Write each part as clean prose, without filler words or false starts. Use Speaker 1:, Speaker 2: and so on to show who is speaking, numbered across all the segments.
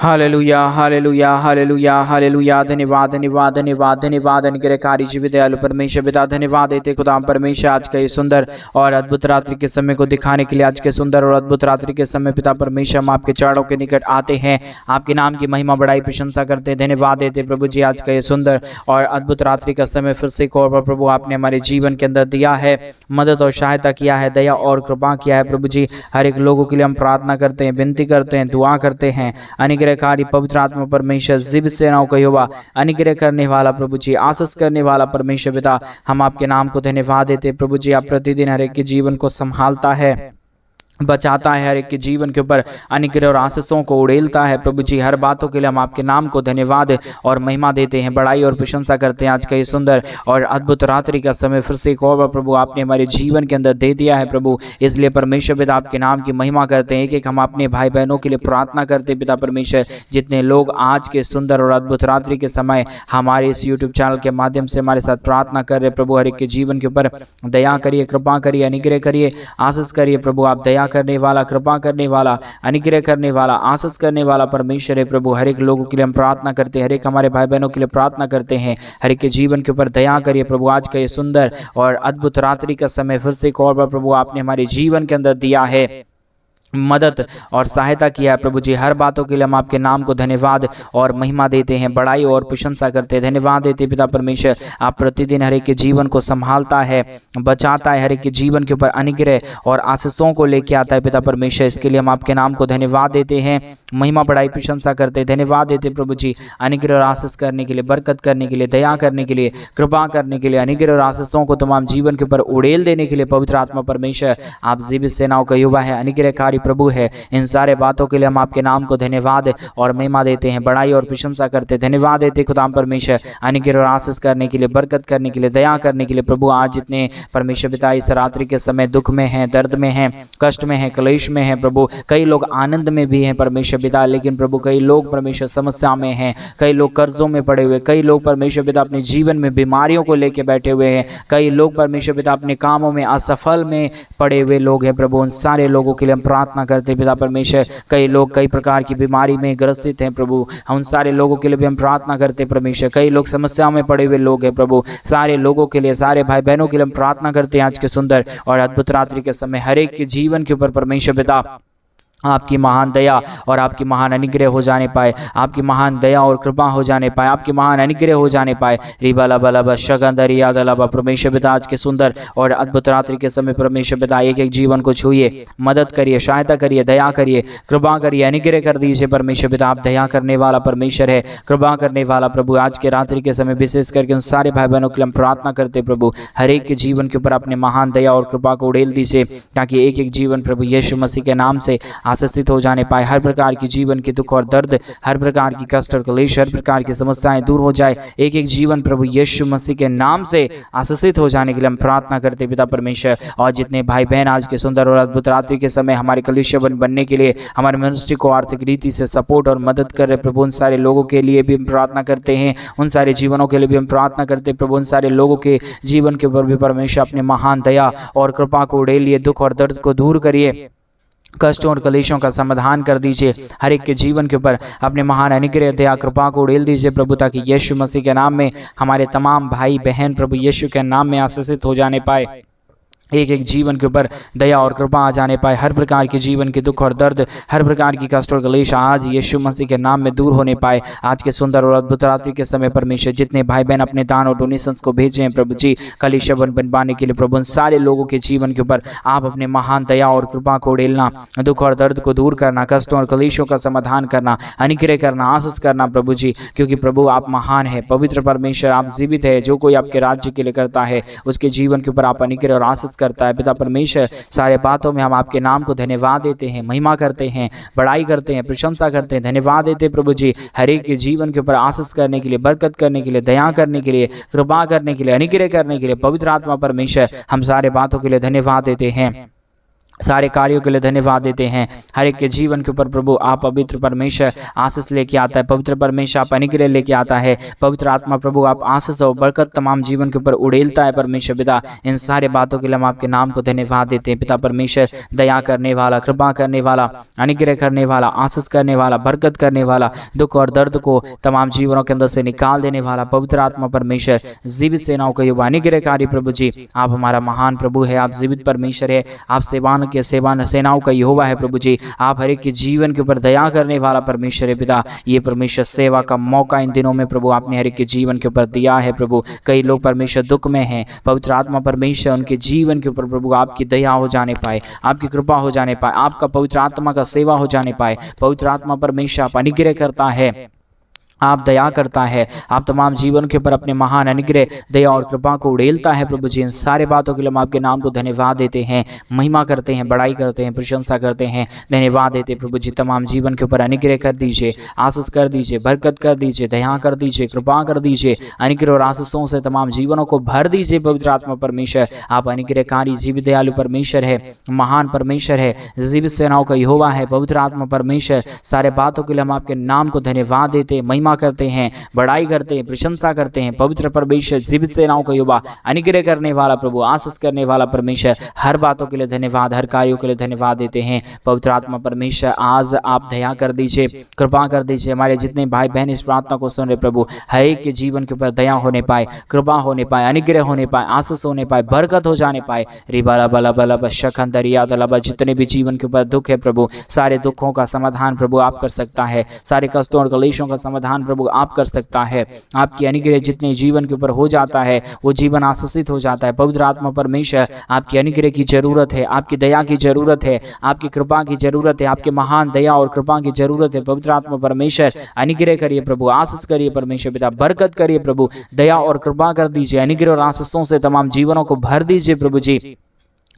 Speaker 1: Hallelujah hallelujah hallelujah hallelujah. धन्यवाद धन्यवाद धन्यवाद धन्यवाद। अनुग्रहकारी जीवित दयालु परमेश्वर पिता, धन्यवाद देते खुदा परमेश्वर आज का ये सुंदर और अद्भुत रात्रि के समय को दिखाने के लिए। आज के सुंदर और अद्भुत रात्रि के समय पिता परमेश्वर हम आपके चरणों के निकट आते हैं, आपके नाम की महिमा बढ़ाई प्रशंसा करते हैं। धन्यवाद देते प्रभु जी आज का ये सुंदर और अद्भुत रात्रि का समय फिर से एक और बार प्रभु आपने हमारे जीवन के अंदर दिया है, मदद और सहायता किया है, दया और कृपा किया है प्रभु जी। हर एक लोगों के लिए हम प्रार्थना करते हैं, विनती करते हैं, दुआ करते हैं। अनुग्रहकारी पवित्र आत्मा परमेश्वर, जीवित सेनाओं का यहोवा, अनुग्रह करने वाला प्रभु जी, आशीष करने वाला परमेश्वर पिता, हम आपके नाम को धन्यवाद देते प्रभु जी। आप प्रतिदिन हर एक के जीवन को संभालता है, बचाता है, हर एक के जीवन के ऊपर अनुग्रह और आशीषों को उड़ेलता है प्रभु जी। हर बातों के लिए हम आपके नाम को धन्यवाद और महिमा देते हैं, बड़ाई और प्रशंसा करते हैं। आज का ये सुंदर और अद्भुत रात्रि का समय फिर से एक और बार प्रभु आपने हमारे जीवन के अंदर दे दिया है प्रभु, इसलिए परमेश्वर पिता आपके नाम की महिमा करते हैं। एक एक हम अपने भाई बहनों के लिए प्रार्थना करते हैं पिता परमेश्वर, जितने लोग आज के सुंदर और अद्भुत रात्रि के समय हमारे इस यूट्यूब चैनल के माध्यम से हमारे साथ प्रार्थना कर रहे प्रभु, हर एक के जीवन के ऊपर दया करिए, कृपा करिए, अनुग्रह करिए, आशीष करिए प्रभु। आप दया करने वाला, कृपा करने वाला, अनुग्रह करने वाला, आशीष करने वाला परमेश्वर है प्रभु। हर एक लोगों के लिए हम प्रार्थना करते हैं, हर एक हमारे भाई बहनों के लिए प्रार्थना करते हैं, हर एक के जीवन के ऊपर दया करिए प्रभु। आज का ये सुंदर और अद्भुत रात्रि का समय फिर से एक और बार प्रभु आपने हमारे जीवन के अंदर दिया है, मदद और सहायता किया है प्रभु जी। हर बातों के लिए हम आपके नाम को धन्यवाद और महिमा देते हैं, बड़ाई और प्रशंसा करते हैं। धन्यवाद देते पिता परमेश्वर, आप प्रतिदिन हर एक के जीवन को संभालता है, बचाता है, हर एक के जीवन के ऊपर अनुग्रह और आशीषों को लेके आता है पिता परमेश्वर। इसके लिए हम आपके नाम को धन्यवाद देते हैं, महिमा बड़ाई प्रशंसा करते हैं। धन्यवाद देते प्रभु जी अनुग्रह और आशीष करने के लिए, बरकत करने के लिए, दया करने के लिए, कृपा करने के लिए, अनुग्रह और आशीषों को तमाम जीवन के ऊपर उड़ेल देने के लिए। पवित्र आत्मा परमेश्वर आप जीवित सेनाओं का युवा है, अनुग्रहकारी प्रभु है। इन सारे बातों के लिए हम आपके नाम को धन्यवाद और महिमा देते हैं, बड़ाई और प्रशंसा करते हैं। धन्यवाद देते खुदा परमेश्वर अनुग्रह और आशीष करने के लिए, बरकत करने के लिए, दया करने के लिए प्रभु। आज जितने परमेश्वर पिता इस रात्रि के समय दुख में हैं, दर्द में हैं, कष्ट में हैं, क्लेश में हैं प्रभु, कई लोग आनंद में भी हैं परमेश्वर पिता, लेकिन प्रभु कई लोग परमेश्वर समस्या में हैं, कई लोग कर्जों में पड़े हुए, कई लोग परमेश्वर पिता अपने जीवन में बीमारियों को लेकर बैठे हुए हैं, कई लोग परमेश्वर पिता अपने कामों में असफल में पड़े हुए लोग हैं प्रभु। उन सारे लोगों के लिए हम प्रार्थना करते पिता परमेश्वर। कई लोग कई प्रकार की बीमारी में ग्रसित हैं प्रभु, उन सारे लोगों के लिए भी हम प्रार्थना करते परमेश्वर। कई लोग समस्या में पड़े हुए लोग हैं प्रभु, सारे लोगों के लिए, सारे भाई बहनों के लिए हम प्रार्थना करते हैं। आज के सुंदर और अद्भुत रात्रि के समय हर एक के जीवन के ऊपर परमेश्वर पिता आपकी महान दया और आपकी महान अनुग्रह हो जाने पाए, आपकी महान दया और कृपा हो जाने पाए, आपकी महान अनुग्रह हो जाने पाए। रिबाला बला शगंदर यादलाबा परमेश्वर पिता आज के सुंदर और अद्भुत रात्रि के समय परमेश्वर पिता एक एक जीवन को छूइए, मदद करिए, सहायता करिए, दया करिए, कृपा करिए, अनुग्रह कर दीजिए परमेश्वर पिता। आप दया करने वाला परमेश्वर है, कृपा करने वाला प्रभु। आज के रात्रि के समय विशेष करके उन सारे भाई बहनों के लिए हम प्रार्थना करते प्रभु, हर एक के जीवन के ऊपर अपने महान दया और कृपा को उड़ेल दीजिए, ताकि एक एक जीवन प्रभु यीशु मसीह के नाम से आशीषित हो जाने पाए। हर प्रकार की जीवन की दुख और दर्द, हर प्रकार की कष्ट और क्लेश, हर प्रकार की समस्याएं दूर हो जाए। एक एक जीवन प्रभु यीशु मसीह के नाम से आशीषित हो जाने के लिए हम प्रार्थना करते पिता परमेश्वर। और जितने भाई बहन आज के सुंदर और अद्भुत रात्रि के समय हमारे कलीसिया बनने के लिए, हमारे मिनिस्ट्री को आर्थिक रीति से सपोर्ट और मदद कर रहे प्रभु, उन सारे लोगों के लिए भी हम प्रार्थना करते हैं, उन सारे जीवनों के लिए भी हम प्रार्थना करते प्रभु। उन सारे लोगों के जीवन के ऊपर भी परमेश्वर अपने महान दया और कृपा को उड़ेलिए, दुख और दर्द को दूर करिए, कष्टों और कलेशों का समाधान कर दीजिए। हर एक के जीवन के ऊपर अपने महान अनुग्रह दया कृपा को उड़ेल दीजिए प्रभु, ताकि यीशु मसीह के नाम में हमारे तमाम भाई बहन प्रभु यीशु के नाम में आशीषित हो जाने पाए। एक एक जीवन के ऊपर दया और कृपा आ जाने पाए। हर प्रकार के जीवन के दुख और दर्द, हर प्रकार की कष्ट और क्लेश आज यीशु मसीह के नाम में दूर होने पाए। आज के सुंदर और अद्भुत रात्रि के समय परमेश्वर जितने भाई बहन अपने दान और डोनेशंस को भेजे हैं प्रभु जी कलीसिया बनवाने के लिए प्रभु, उन सारे लोगों के जीवन के ऊपर आप अपने महान दया और कृपा को उड़ेलना, दुख और दर्द को दूर करना, कष्टों और क्लेशों का समाधान करना, अनुग्रह करना, आशीष करना प्रभु जी, क्योंकि प्रभु आप महान है, पवित्र परमेश्वर, आप जीवित है। जो कोई आपके राज्य के लिए करता है उसके जीवन के ऊपर आप अनुग्रह और आशीष करता है पिता परमेश्वर। सारे बातों में हम आपके नाम को धन्यवाद देते हैं, महिमा करते हैं, बड़ाई करते हैं, प्रशंसा करते हैं। धन्यवाद देते प्रभु जी हर एक के जीवन के ऊपर आशीष करने के लिए, बरकत करने के लिए, दया करने के लिए, कृपा करने के लिए, अनुग्रह करने के लिए। पवित्र आत्मा परमेश्वर हम सारे बातों के लिए धन्यवाद देते हैं सारे कार्यों के लिए धन्यवाद देते हैं। हर एक के जीवन के ऊपर प्रभु आप पवित्र परमेश्वर आशीष लेके आता है, पवित्र परमेश्वर आप अनुग्रह लेके आता है, पवित्र आत्मा प्रभु आप आशीष और बरकत तमाम जीवन के ऊपर उड़ेलता है परमेश्वर पिता। इन सारे बातों के लिए हम आपके नाम को धन्यवाद देते हैं पिता परमेश्वर। दया करने वाला, कृपा करने वाला, अनुग्रह करने वाला, आशीष करने वाला, बरकत करने वाला, दुख और दर्द को तमाम जीवनों के अंदर से निकाल देने वाला पवित्र आत्मा परमेश्वर, जीवित सेनाओं का युवा अनुग्रहकारी प्रभु जी, आप हमारा महान प्रभु है, आप जीवित परमेश्वर है, आप सेनाओं का यहोवा है प्रभु जी। आप हर एक के जीवन के ऊपर दया करने वाला परमेश्वर है पिता। ये परमेश्वर सेवा का मौका इन दिनों में प्रभु आपने हर एक के जीवन के ऊपर दिया है प्रभु। कई लोग परमेश्वर दुख में हैं, पवित्र आत्मा परमेश्वर उनके जीवन के ऊपर प्रभु आपकी दया हो जाने पाए, आपकी कृपा हो जाने पाए, आपका पवित्र आत्मा का सेवा हो जाने पाए। पवित्र आत्मा परमेश्वर आप अनुग्रह करता है, आप दया करता है, आप तमाम जीवन के ऊपर अपने महान अनुग्रह, दया और कृपा को उड़ेलता है प्रभु जी। इन सारे बातों के लिए हम आपके नाम को धन्यवाद देते हैं, महिमा करते हैं, बड़ाई करते हैं, प्रशंसा करते हैं, धन्यवाद देते प्रभु जी। तमाम जीवन के ऊपर अनुग्रह कर दीजिए, आशीष कर दीजिए, बरकत कर दीजिए, दया कर दीजिए, कृपा कर दीजिए, अनुग्रह और आशीषों से तमाम जीवनों को भर दीजिए पवित्र आत्मा परमेश्वर। आप अनुग्रहकारी जीवित दयालु परमेश्वर है, महान परमेश्वर है, जीवित सेनाओं का यहोवा है पवित्र आत्मा परमेश्वर। सारे बातों के लिए हम आपके नाम को धन्यवाद देते हैं, महिमा करते हैं, बड़ाई करते हैं, प्रशंसा करते हैं पवित्र परमेश्वर, जीवित सेनाओं का युवा, अनुग्रह करने वाला प्रभु, आशीष करने वाला परमेश्वर। हर बातों के लिए धन्यवाद, हर कार्यों के लिए धन्यवाद देते हैं पवित्र आत्मा परमेश्वर। आज आप दया कर दीजिए, कृपा कर दीजिए। हमारे जितने भाई बहन इस प्रार्थना को सुन रहे प्रभु, हर एक के जीवन के ऊपर दया होने पाए, कृपा होने पाए, अनुग्रह होने पाए, आशीष होने पाए, बरकत हो जाने पाए। रिबाला बला बला बशखन दरिया दलबा, जितने भी जीवन के ऊपर दुख है प्रभु, सारे दुखों का समाधान प्रभु आप कर सकता है, सारे कष्टों और क्लेशों का समाधान प्रभु आप कर सकता है। आपकी अनुग्रह जितने जीवन के ऊपर हो जाता है वो जीवन आशीषित हो जाता है पवित्र आत्मा परमेश्वर। आपकी अनुग्रह की जरूरत है, आपकी दया की जरूरत है, आपकी कृपा की जरूरत है, आपके महान दया और कृपा की जरूरत है पवित्र आत्मा परमेश्वर। अनुग्रह करिए प्रभु, आशीष करिए परमेश्वर पिता, बरकत करिए प्रभु, दया और कृपा कर दीजिए, अनुग्रह और आशीषों से तमाम जीवनों को भर दीजिए प्रभु जी।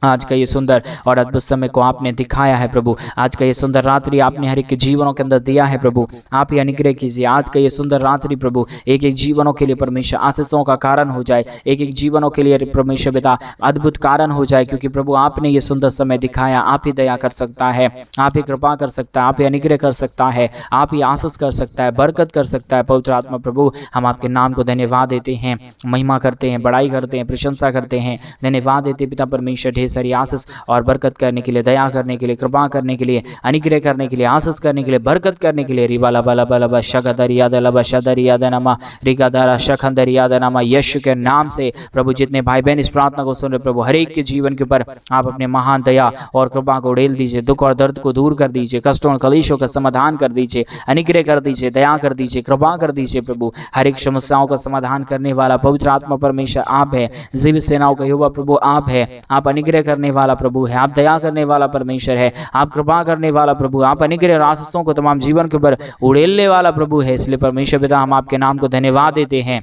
Speaker 1: आज का ये सुंदर और अद्भुत समय को आपने दिखाया है प्रभु, आज का ये सुंदर रात्रि आपने हर एक के जीवनों के अंदर दिया है प्रभु, आप ही अनुग्रह कीजिए। आज का ये सुंदर रात्रि प्रभु एक एक जीवनों के लिए परमेश्वर आशीषों का कारण हो जाए, एक एक जीवनों के लिए परमेश्वर पिता अद्भुत कारण हो जाए, क्योंकि प्रभु आपने ये सुंदर समय दिखाया। आप ही दया कर सकता है, आप ही कृपा कर सकता है, आप ही अनुग्रह कर सकता है, आप ही आशीष कर सकता है, बरकत कर सकता है पवित्र आत्मा प्रभु। हम आपके नाम को धन्यवाद देते हैं, महिमा करते हैं, बड़ाई करते हैं, प्रशंसा करते हैं, धन्यवाद देते पिता परमेश्वर। ढेर सारी आशीष और बरकत करने के लिए, दया करने के लिए, कृपा करने के लिए, अनुग्रह करने के लिए, आशीष करने के लिए, बरकत करने के लिए। रिबाला बला बला बा शगदरिया दलबा शदरिया दनमा रिगादारा शखंदरिया दनमा। यीशु के नाम से प्रभु जितने भाई बहन इस प्रार्थना को सुन रहे प्रभु, हर एक के जीवन के ऊपर आप अपने महान दया और कृपा को उड़ेल दीजिए, दुख और दर्द को दूर कर दीजिए, कष्टों और कलेशों का समाधान कर दीजिए, अनुग्रह कर दीजिए, दया कर दीजिए, कृपा कर दीजिए प्रभु। हर एक समस्याओं का समाधान करने वाला पवित्र आत्मा परमेश्वर आप है, जीवित सेनाओं का यहोवा प्रभु आप है, आप अनुग्रह करने वाला प्रभु है, आप दया करने वाला परमेश्वर है, आप कृपा करने वाला प्रभु, आप अनुग्रह और आशीषों को तमाम जीवन के ऊपर उड़ेलने वाला प्रभु है। इसलिए परमेश्वर पिता हम आपके नाम को धन्यवाद देते हैं,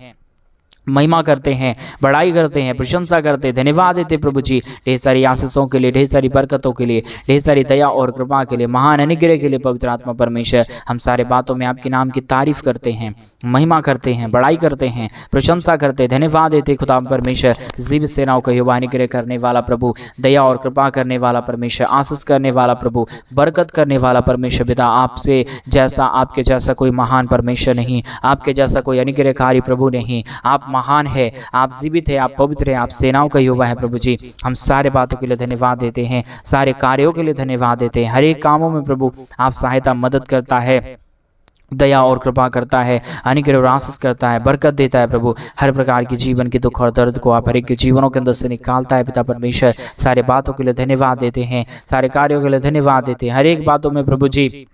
Speaker 1: महिमा करते हैं, बड़ाई करते हैं, प्रशंसा करते हैं, धन्यवाद देते प्रभु जी। ढेर सारी आशीषों के लिए, ढेर सारी बरकतों के लिए, ढेर सारी दया और कृपा के लिए, महान अनुग्रह के लिए पवित्र आत्मा परमेश्वर। हम सारे बातों में आपके नाम की तारीफ करते हैं, महिमा करते हैं, बड़ाई करते हैं, प्रशंसा करते हैं, धन्यवाद देते खुदा परमेश्वर। जीवित सेनाओं का युवा अनुग्रह करने वाला प्रभु, दया और कृपा करने वाला परमेश्वर, आशीष करने वाला प्रभु, बरकत करने वाला परमेश्वर पिता। आपसे जैसा, आपके जैसा कोई महान परमेश्वर नहीं, आपके जैसा कोई अनुग्रहकारी प्रभु नहीं। आप महान है, आप जीवित है, आप पवित्र है, आप सेनाओं का यहोवा है प्रभु जी। हम सारे बातों के लिए धन्यवाद देते हैं, सारे कार्यों के लिए धन्यवाद देते हैं। हर एक कामों में प्रभु आप सहायता मदद करता है, दया और कृपा करता है, अनुग्रह और आशीष करता है, बरकत देता है प्रभु। हर प्रकार की जीवन के दुख और दर्द को आप हर एक के जीवनों के अंदर से निकालता है पिता परमेश्वर। सारे बातों के लिए धन्यवाद देते हैं, सारे कार्यों के लिए धन्यवाद देते हैं। हर एक बातों में प्रभु जी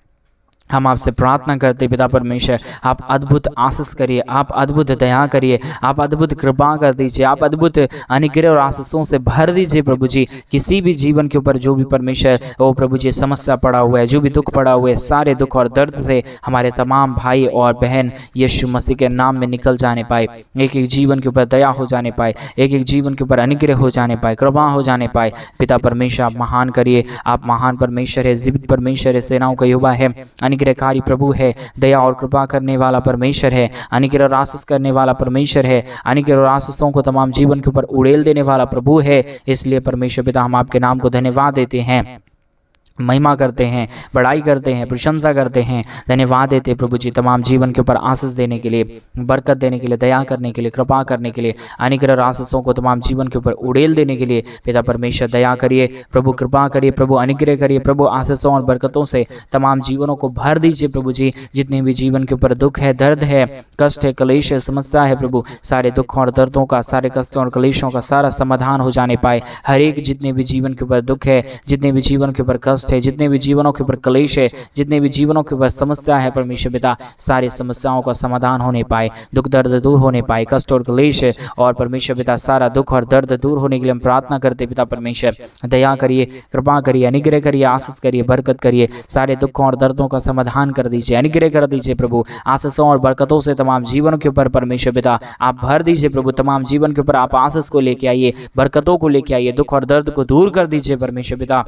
Speaker 1: हम आपसे प्रार्थना करते पिता परमेश्वर, आप अद्भुत आशीष करिए, आप अद्भुत दया करिए, आप अद्भुत कृपा कर दीजिए, आप अद्भुत अनुग्रह और आशीषों से भर दीजिए प्रभु जी। किसी भी जीवन के ऊपर जो भी परमेश्वर ओ प्रभु जी समस्या पड़ा हुआ है, जो भी दुख पड़ा हुआ है, सारे दुख और दर्द से हमारे तमाम भाई और बहन यीशु मसीह के नाम में निकल जाने पाए। एक एक जीवन के ऊपर दया हो जाने पाए, एक एक जीवन के ऊपर अनुग्रह हो जाने पाए, कृपा हो जाने पाए। पिता परमेश्वर आप महान करिए, आप महान परमेश्वर है, जीवित परमेश्वर है, सेनाओं का यहोवा है, अनुग्रहकारी प्रभु है, दया और कृपा करने वाला परमेश्वर है, अनुग्रह और आशीष करने वाला परमेश्वर है, अनुग्रह और आशीषों को तमाम जीवन के ऊपर उड़ेल देने वाला प्रभु है। इसलिए परमेश्वर पिता हम आपके नाम को धन्यवाद देते हैं, महिमा करते हैं, बड़ाई करते हैं, प्रशंसा करते हैं, धन्यवाद देते हैं प्रभु जी तमाम जीवन के ऊपर आशीष देने के लिए, बरकत देने के लिए, दया करने के लिए, कृपा करने के लिए, अनुग्रह और आशीषों को तमाम जीवन के ऊपर उड़ेल देने के लिए पिता परमेश्वर दया करिए प्रभु, कृपा करिए प्रभु, अनुग्रह करिए प्रभु, आशीषों और बरकतों से तमाम जीवनों को भर दीजिए प्रभु जी। जितने भी जीवन के ऊपर दुख है, दर्द है, कष्ट है, क्लेश है, समस्या है प्रभु, सारे दुखों और दर्दों का, सारे कष्टों और क्लेशों का सारा समाधान हो जाने पाए। हर एक जितने भी जीवन के ऊपर दुख है, जितने भी जीवन के ऊपर कष्ट है, जितने भी जीवनों के ऊपर क्लेश है, जितने भी जीवनों के ऊपर समस्या है परमेश्वर पिता, सारी समस्याओं का समाधान होने पाए, दुख दर्द दूर होने पाए, कष्ट और क्लेश और परमेश्वर पिता सारा दुख और दर्द दूर होने के लिए हम प्रार्थना करते पिता परमेश्वर, दया करिए, कृपा करिए, अनुग्रह करिए, आशीष करिए, बरकत करिए, सारे दुखों और दर्दों का समाधान कर दीजिए, अनुग्रह कर दीजिए प्रभु, आशीषों और बरकतों से तमाम जीवन के ऊपर परमेश्वर पिता आप भर दीजिए प्रभु, तमाम जीवन के ऊपर आप आशीष को लेके आइए, बरकतों को लेके आइए, दुख और दर्द को दूर कर दीजिए परमेश्वर पिता।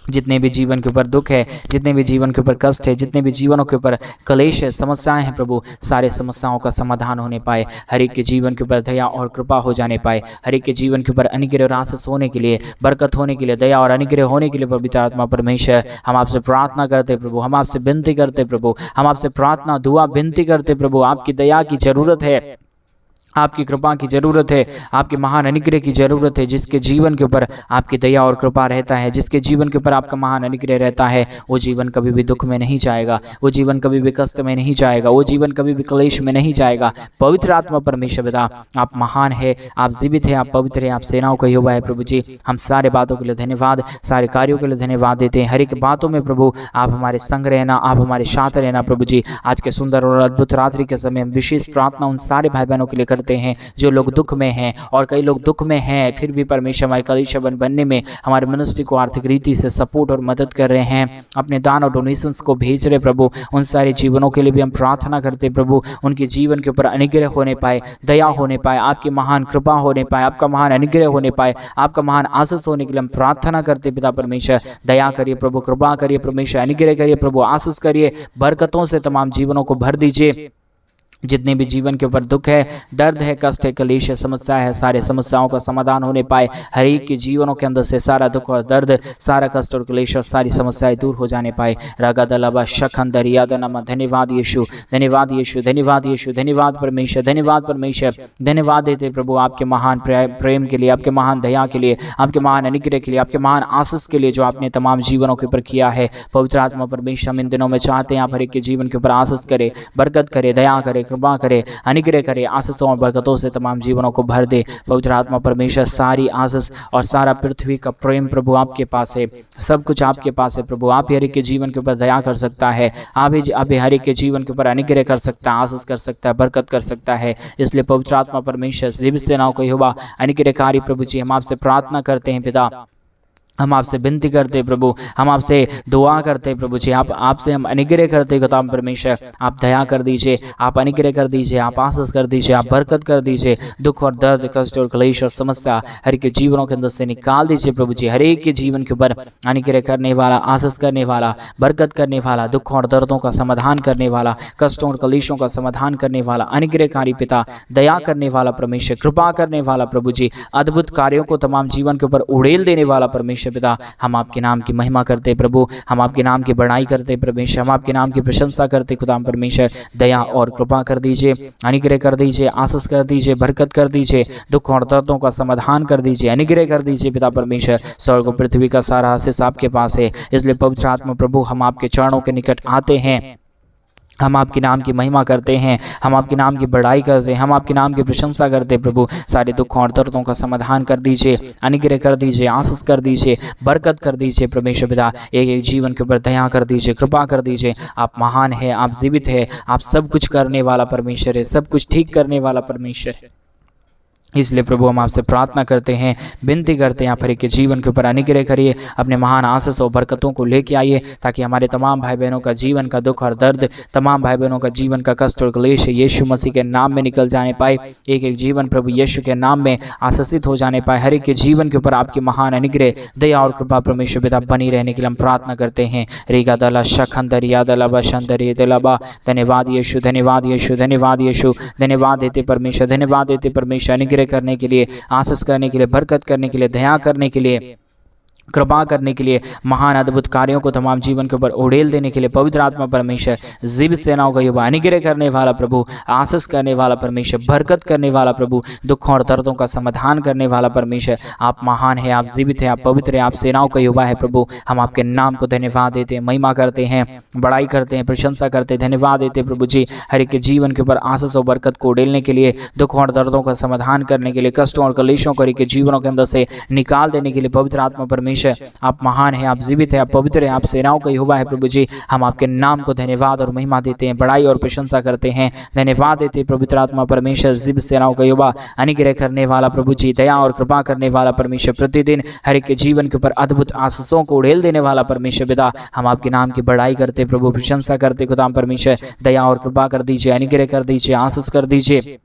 Speaker 1: जितने भी जीवन के ऊपर दुख है, जितने भी जीवन के ऊपर कष्ट है, जितने भी जीवनों के ऊपर क्लेश है, समस्याएं हैं प्रभु, सारे समस्याओं का समाधान होने पाए, हर एक के जीवन के ऊपर दया और कृपा हो जाने पाए, हर एक के जीवन के ऊपर अनुग्रह और आशीष होने के लिए, बरकत होने के लिए, दया और अनुग्रह होने के लिए पवित्र आत्मा परमेश्वर हम आपसे प्रार्थना करते प्रभु, हम आपसे विनती करते प्रभु, हम आपसे प्रार्थना दुआ विनती करते प्रभु। आपकी दया की जरूरत है, आपकी कृपा की जरूरत है, आपके महान अनुग्रह की जरूरत है। जिसके जीवन के ऊपर आपकी दया और कृपा रहता है, जिसके जीवन के ऊपर आपका महान अनुग्रह रहता है, वो जीवन कभी भी दुख में नहीं जाएगा, वो जीवन कभी भी कष्ट में नहीं जाएगा, वो जीवन कभी भी क्लेश में नहीं जाएगा। पवित्र आत्मा परमेश्वर पिता आप महान है, आप जीवित है, आप पवित्र है, आप सेनाओं का यहोवा है प्रभु जी। हम सारे बातों के लिए धन्यवाद, सारे कार्यों के लिए धन्यवाद देते हैं। हर एक बातों में प्रभु आप हमारे संग रहना, आप हमारे साथ रहना प्रभु जी। आज के सुंदर और अद्भुत रात्रि के समय हम विशेष प्रार्थना उन सारे भाई बहनों के लिए करते हैं जो लोग दुख में हैं, और कई लोग दुख में हैं फिर भी परमेश्वर हमारे कलीसिया बनने में हमारे मिनिस्ट्री को आर्थिक रीति से सपोर्ट और मदद कर रहे हैं, अपने दान और डोनेशंस को भेज रहे प्रभु। उन सारे जीवनों के लिए भी हम प्रार्थना करते प्रभु, उनके जीवन के ऊपर अनुग्रह होने पाए, दया होने पाए, आपकी महान कृपा होने पाए, आपका महान अनुग्रह होने पाए, आपका महान आशीष होने के लिए हम प्रार्थना करते पिता परमेश्वर। दया करिए प्रभु, कृपा करिए परमेश्वर, अनुग्रह करिए प्रभु, आशीष करिए, बरकतों से तमाम जीवनों को भर दीजिए। जितने भी जीवन के ऊपर दुख है, दर्द है, कष्ट है, क्लेश है, समस्या है, सारे समस्याओं का समाधान होने पाए, हर एक के जीवनों के अंदर से सारा दुख और दर्द, सारा कष्ट और क्लेश और सारी समस्याएं दूर हो जाने पाए। रागादलबा शखंदर यादनमा, धन्यवाद यीशु, धन्यवाद यीशु, धन्यवाद यीशु, धन्यवाद परमेश्वर, धन्यवाद परमेश्वर, धन्यवाद देते प्रभु आपके महान प्रेम के लिए, आपके महान दया के लिए, आपके महान अनुग्रह के लिए, आपके महान आशीष के लिए जो आपने तमाम जीवनों के ऊपर किया है। पवित्र आत्मा परमेश्वर हम इन दिनों में चाहते हैं आप हर एक के जीवन के ऊपर आशीष करे, बरकत करे, दया करे, कृपा करे, अनुग्रह करे, आशीषों और बरकतों से तमाम जीवनों को भर दे। पवित्र आत्मा परमेश्वर सारी आशीष और सारा पृथ्वी का प्रेम प्रभु आपके पास है, सब कुछ आपके पास है प्रभु। आप हर एक के जीवन के ऊपर दया कर सकता है, आप हर एक के जीवन के ऊपर अनुग्रह कर सकता है, आशीष कर सकता है, बरकत कर सकता है। इसलिए पवित्र आत्मा परमेश्वर जीवित सेनाओं का यहोवा अनुग्रहकारी प्रभु जी हम आपसे प्रार्थना करते हैं पिता, हम आपसे विनती करते प्रभु, हम आपसे दुआ करते प्रभु जी, आपसे हम अनुग्रह करते खुदा परमेश्वर। आप दया कर दीजिए, आप अनुग्रह कर दीजिए, आप आशीष कर दीजिए, आप बरकत कर दीजिए, दुख और दर्द, कष्ट और क्लेश और समस्या हर एक के जीवनों के अंदर से निकाल दीजिए प्रभु जी। हर एक के जीवन के ऊपर अनुग्रह करने वाला, आशीष करने वाला, बरकत करने वाला, दुख और दर्दों का समाधान करने वाला, कष्टों और क्लेशों का समाधान करने वाला, अनुग्रहकारी पिता, दया करने वाला परमेश्वर, कृपा करने वाला प्रभु जी, अद्भुत कार्यों को तमाम जीवन के ऊपर उड़ेल देने वाला परमेश्वर पिता, हम आपके नाम की महिमा करते प्रभु, हम आपके नाम की बड़ाई करते परमेश्वर, हम आपके नाम की प्रशंसा करते खुदा परमेश्वर। दया और कृपा कर दीजिए, अनुग्रह कर दीजिए, आशीष कर दीजिए, बरकत कर दीजिए, दुख और दर्दों का समाधान कर दीजिए, अनुग्रह कर दीजिए पिता परमेश्वर। स्वर्ग और पृथ्वी का सारा आशीष आपके पास है, इसलिए पवित्र आत्मा प्रभु हम आपके चरणों के निकट आते हैं, हम आपके नाम की महिमा करते हैं, हम आपके नाम की बड़ाई करते हैं, हम आपके नाम की प्रशंसा करते हैं प्रभु। सारे दुखों और दर्दों का समाधान कर दीजिए, अनुग्रह कर दीजिए, आशीष कर दीजिए, बरकत कर दीजिए परमेश्वर पिता। एक एक जीवन के ऊपर दया कर दीजिए, कृपा कर दीजिए। आप महान है, आप जीवित है, आप सब कुछ करने वाला परमेश्वर है, सब कुछ ठीक करने वाला परमेश्वर है। इसलिए प्रभु हम आपसे प्रार्थना करते हैं, विनती करते हैं, आप हर एक के जीवन के ऊपर अनुग्रह करिए, अपने महान आशीष और बरकतों को लेके आइए, ताकि हमारे तमाम भाई बहनों का जीवन का दुख और दर्द, तमाम भाई बहनों का जीवन का कष्ट और क्लेश यीशु मसीह के नाम में निकल जाने पाए। एक एक जीवन प्रभु यीशु के नाम में आशीषित हो जाने पाए। हर एक के जीवन के ऊपर आपकी महान अनुग्रह, दया और कृपा परमेश्वर पिता बनी रहने के लिए हम प्रार्थना करते हैं। रेगा दला शखंदरिया दला बशंदरी दलाबा। धन्यवाद यीशु, धन्यवाद यीशु, धन्यवाद यीशु, धन्यवाद देते परमेश्वर, धन्यवाद देते परमेश्वर, अनुग्रह करने के लिए, आशीष करने के लिए, बरकत करने के लिए, दया करने के लिए, कृपा करने के लिए, महान अद्भुत कार्यों को तमाम जीवन के ऊपर उड़ेल देने के लिए पवित्र आत्मा परमेश्वर, जीवित सेनाओं का युवा, अनुग्रह करने वाला प्रभु, आशीष करने वाला परमेश्वर, बरकत करने वाला प्रभु, दुखों और दर्दों का समाधान करने वाला परमेश्वर, आप महान है, आप जीवित हैं, आप पवित्र हैं, आप सेनाओं का युवा है प्रभु। हम आपके नाम को धन्यवाद देते हैं, महिमा करते हैं, बड़ाई करते हैं, प्रशंसा करते हैं, धन्यवाद देते प्रभु जी। हर एक के जीवन के ऊपर आशीष और बरकत को उड़ेलने के लिए, दुखों और दर्दों का समाधान करने के लिए, कष्टों और कलेशों को हर एक के जीवनों के अंदर से निकाल देने के लिए पवित्र आत्मा परमेश्वर, आप महान है, आप जीवित है, आप पवित्र है, आप सेनाओं का यहोवा है प्रभु जी। हम आपके नाम को धन्यवाद और महिमा देते हैं, बड़ाई और प्रशंसा करते हैं, धन्यवाद देते हैं पवित्र आत्मा परमेश्वर, जीवित सेनाओं का यहोवा, अनुग्रह करने वाला प्रभु जी, दया और कृपा करने वाला परमेश्वर, प्रतिदिन हर एक के जीवन के ऊपर अद्भुत आशीषों को उड़ेल देने वाला परमेश्वर पिता। हम आपके नाम की बड़ाई करते प्रभु, प्रशंसा करते खुदाम परमेश्वर, दया और कृपा कर दीजिए, अनुग्रह कर दीजिए, आशीष कर दीजिए,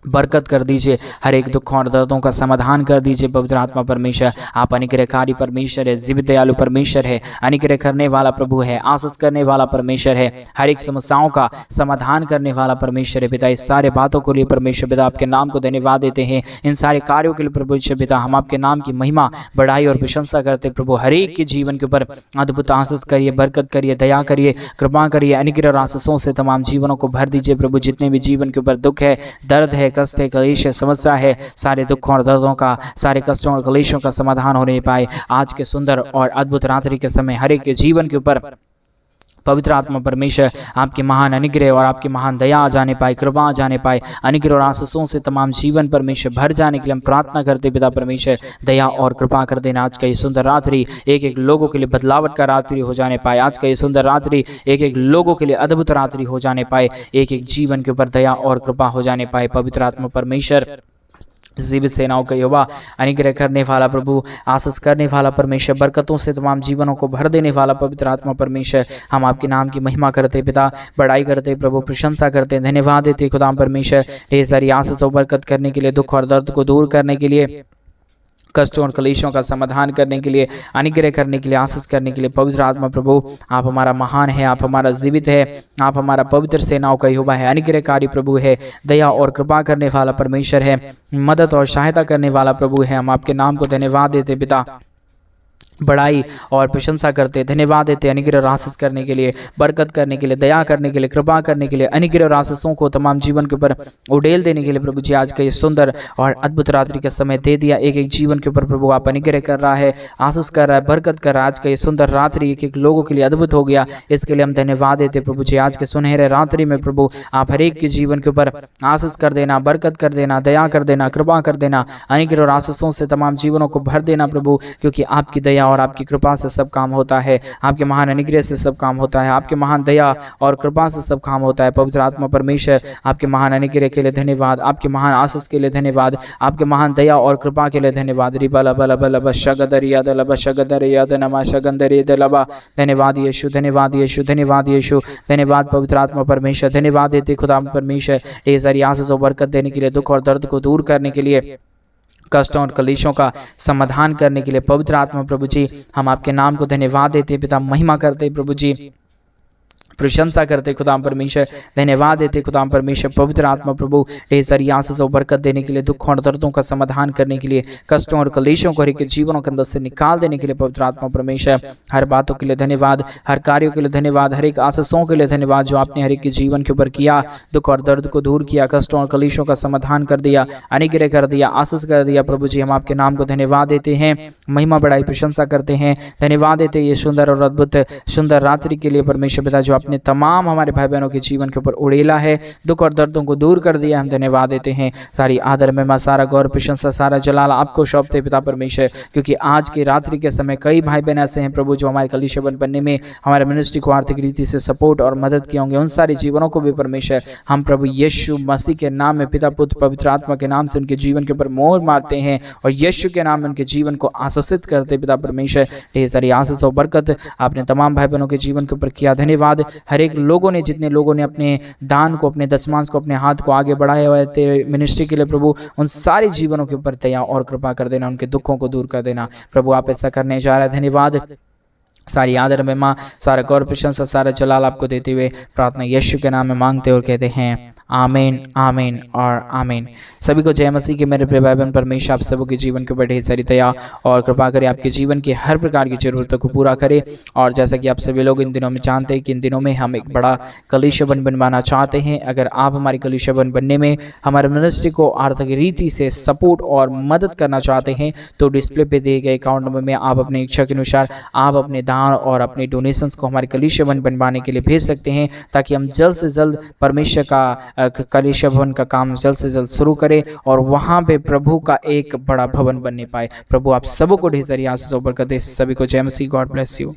Speaker 1: बरकत कर दीजिए, हर एक दुखों और दर्दों का समाधान कर दीजिए पवित्र आत्मा परमेश्वर। आप अनुग्रहकारी परमेश्वर है, जीवित दयालु परमेश्वर है, अनुग्रह करने वाला प्रभु है, आशीष करने वाला परमेश्वर है, हर एक समस्याओं का समाधान करने वाला परमेश्वर है पिता। इस सारे बातों को लिए परमेश्वर पिता आपके नाम को धन्यवाद देते हैं, इन सारे कार्यों के लिए परमेश्वर पिता हम आपके नाम की महिमा, बड़ाई और प्रशंसा करते प्रभु। हर एक के जीवन के ऊपर अद्भुत आशीष करिए, बरकत करिए, दया करिए, कृपा करिए, अनुग्रह और आशीषों से तमाम जीवनों को भर दीजिए प्रभु। जितने भी जीवन के ऊपर दुख है, दर्द है, कष्ट है, कलेश है, समस्या है, सारे दुखों और दर्दों का, सारे कष्टों और कलेशों का समाधान होने पाए आज के सुंदर और अद्भुत रात्रि के समय हर एक के जीवन के ऊपर पवित्र आत्मा परमेश्वर आपकी महान अनुग्रह और आपकी महान दया आ जाने पाए, कृपा आ जाने पाए, अनुग्रह और आशीषों से तमाम जीवन परमेश्वर भर जाने के लिए हम प्रार्थना करते पिता परमेश्वर। दया और कृपा कर देना। आज का ये सुंदर रात्रि एक एक लोगों के लिए बदलावट का रात्रि हो जाने पाए। आज का ये सुंदर रात्रि एक एक लोगों के लिए अद्भुत रात्रि हो जाने पाए। एक एक जीवन के ऊपर दया और कृपा हो जाने पाए पवित्र आत्मा परमेश्वर, जीवित सेनाओं का यहोवा, अनुग्रह करने वाला प्रभु, आशीष करने वाला परमेश्वर, बरकतों से तमाम जीवनों को भर देने वाला पवित्र आत्मा परमेश्वर। हम आपके नाम की महिमा करते पिता, बड़ाई करते प्रभु, प्रशंसा करते, धन्यवाद देते खुदाम परमेश्वर। ढेर सारी आशीष और बरकत करने के लिए, दुख और दर्द को दूर करने के लिए, कष्टों और कलेशों का समाधान करने के लिए, अनुग्रह करने के लिए, आशीष करने के लिए पवित्र आत्मा प्रभु आप हमारा महान है, आप हमारा जीवित है, आप हमारा पवित्र सेनाओं का यहोवा है, अनुग्रहकारी प्रभु है, दया और कृपा करने वाला परमेश्वर है, मदद और सहायता करने वाला प्रभु है। हम आपके नाम को धन्यवाद देते पिता, बड़ाई और प्रशंसा करते, धन्यवाद देते अनुग्रह और आशीष करने के लिए, बरकत करने के लिए, दया करने के लिए, कृपा करने के लिए, अनुग्रह और आशीषों को तमाम जीवन के ऊपर उड़ेल देने के लिए प्रभु जी। आज का ये सुंदर और अद्भुत रात्रि का समय दे दिया, एक एक जीवन के ऊपर प्रभु आप अनुग्रह कर रहा है, आशीष कर रहा है, बरकत कर रहा है। आज का ये सुंदर रात्रि एक एक लोगों के लिए अद्भुत हो गया, इसके लिए हम धन्यवाद देते प्रभु जी। आज के सुनहरे रात्रि में प्रभु आप हर एक के जीवन के ऊपर आशीष कर देना, बरकत कर देना, दया कर देना, कृपा कर देना, अनुग्रह और आशीषों से तमाम जीवनों को भर देना प्रभु, क्योंकि आपकी दया और आपकी कृपा से सब काम होता है, आपके महान अनुग्रह से सब काम होता है, आपके महान दया और कृपा से सब काम होता है पवित्र आत्मा परमेश्वर। आपके महान अनुग्रह के लिए धन्यवाद, आपके महान आशीष के लिए धन्यवाद, आपके महान दया और कृपा के लिए धन्यवाद। धन्यवाद यीशु, धन्यवाद यीशु, धन्यवाद यीशु, धन्यवाद पवित्र आत्मा परमेश्वर, धन्यवाद देते खुदा परमेश्वर ढेर सारी आशीष और बरकत देने के लिए, दुख और दर्द को दूर करने के लिए, कष्टों और कलेशों का समाधान करने के लिए पवित्र आत्मा प्रभु जी। हम आपके नाम को धन्यवाद देते पिता, महिमा करते प्रभु जी, प्रशंसा करते खुदाम परमेश्वर, धन्यवाद देते खुदाम परमेश्वर। पवित्र आत्मा प्रभु ढेर सारी आशीष और बरकत देने के लिए, दुखों और दर्दों का समाधान करने के लिए, कष्टों और कलेशों को हर एक जीवनों के अंदर से निकाल देने के लिए पवित्र आत्मा परमेश्वर। हर बातों के लिए धन्यवाद, हर कार्यों के लिए धन्यवाद, हर एक आशीषों के लिए धन्यवाद जो आपने हर एक के जीवन के ऊपर किया, दुख और दर्द को दूर किया, कष्टों और कलेशों का समाधान कर दिया, अनुग्रह कर दिया, आशीष कर दिया प्रभु जी। हम आपके नाम को धन्यवाद देते हैं, महिमा बड़ाई प्रशंसा करते हैं, धन्यवाद देते ये सुंदर और अद्भुत सुंदर रात्रि के लिए परमेश्वर पिता जो आपने अपने तमाम हमारे भाई बहनों के जीवन के ऊपर उड़ेला है, दुख और दर्दों को दूर कर दिया। हम धन्यवाद देते हैं। सारी आदर में सारा गौर प्रशंसा सारा जलाल आपको सौंपते पिता परमेश्वर, क्योंकि आज की रात्रि के समय कई भाई बहन ऐसे हैं प्रभु जो हमारे कलीसिया बनने में हमारे मिनिस्ट्री को आर्थिक रीति से सपोर्ट और मदद किए होंगे। उन सारे जीवनों को भी परमेश्वर हम प्रभु यीशु मसीह के नाम में पिता पुत्र पवित्र आत्मा के नाम से उनके जीवन के ऊपर मोहर मारते हैं और यीशु के नाम में उनके जीवन को आशीषित करते पिता परमेश्वर। ढेर सारी आशीष और बरकत आपने तमाम भाई बहनों के जीवन के ऊपर किया। धन्यवाद। हर एक लोगों ने, जितने लोगों ने अपने दान को, अपने दशमांश को, अपने हाथ को आगे बढ़ाया हुआ है तेरे मिनिस्ट्री के लिए प्रभु, उन सारे जीवनों के ऊपर दया और कृपा कर देना, उनके दुखों को दूर कर देना प्रभु। आप ऐसा करने जा रहे हैं। धन्यवाद। सारी आदर में माँ, सारा गौर प्रशंसा सारा जलाल आपको देते हुए प्रार्थना यीशु के नाम में मांगते और कहते हैं आमीन, आमीन और आमीन। सभी को जय मसीह के मेरे प्रिय भाई बहन। परमेश्वर आप सबों के जीवन के ऊपर ढेर सारी दया और कृपा करे, आपके जीवन की हर प्रकार की जरूरतों को पूरा करे। और जैसा कि आप सभी लोग इन दिनों में जानते हैं कि इन दिनों में हम एक बड़ा कलीसिया बनवाना चाहते हैं। अगर आप हमारी कलीसिया बनने में हमारे मिनिस्ट्री को आर्थिक रीति से सपोर्ट और मदद करना चाहते हैं तो डिस्प्ले पे दिए गए अकाउंट नंबर में आप अपनी इच्छा के अनुसार आप अपने दान और अपने डोनेशंस को हमारे कलीसिया बनवाने के लिए भेज सकते हैं, ताकि हम जल्द से जल्द परमेश्वर का कलीसिया भवन का काम जल्द से जल्द शुरू करें और वहां पे प्रभु का एक बड़ा भवन बनने पाए। प्रभु आप सबों को ढेर सारी आशीष और बरकत दे। सभी को जय मसीह। God bless you.